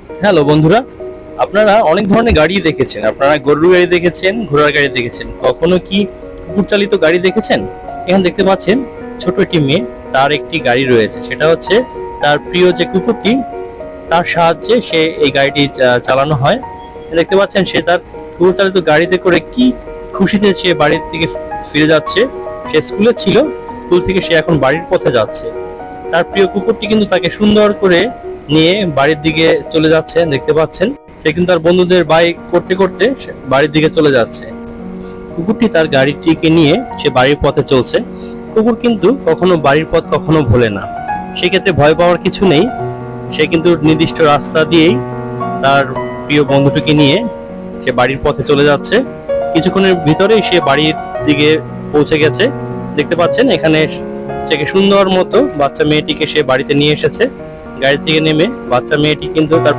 Hello বন্ধুরা, আপনারা অনেক ধরনের গাড়ি দেখেছেন। আপনারা গরুর গাড়ি দেখেছেন, ঘোড়ার গাড়ি দেখেছেন, কখনো কি কুকুর চালিত গাড়ি দেখেছেন? এখানে দেখতে পাচ্ছেন ছোট একটি মেয়ে, তার একটি গাড়ি রয়েছে। সেটা হচ্ছে তার প্রিয় যে কুকুরটি, তার সাহায্যে সে এই গাড়িটি চালানো হয়। দেখতে পাচ্ছেন সে তার কুকুর চালিত গাড়িতে করে কি খুশিতে সে বাড়ির থেকে ফিরে যাচ্ছে। সে স্কুলে ছিল, স্কুল থেকে সে এখন বাড়ির পথে যাচ্ছে। তার প্রিয় কুকুরটি কিন্তু তাকে সুন্দর করে নিয়ে বাড়ির দিকে চলে যাচ্ছে। দেখতে পাচ্ছেন সে কিন্তু তার বন্ধুদের বাই করতে করতে সে বাড়ির দিকে চলে যাচ্ছে। কুকুরটি তার গাড়িটিকে নিয়ে সে বাড়ির পথে চলছে। কুকুর কিন্তু কখনো বাড়ির পথ কখনো ভোলে না, সেক্ষেত্রে ভয় পাওয়ার কিছু নেই। সে কিন্তু নির্দিষ্ট রাস্তা দিয়েই তার প্রিয় বন্ধুটিকে নিয়ে সে বাড়ির পথে চলে যাচ্ছে। কিছুক্ষণের ভিতরেই সে বাড়ির দিকে পৌঁছে গেছে। দেখতে পাচ্ছেন এখানে সে সুন্দর মতো বাচ্চা মেয়েটিকে সে বাড়িতে নিয়ে এসেছে। গাড়ি থেকে নেমে বাচ্চা মেয়েটি কিন্তু তার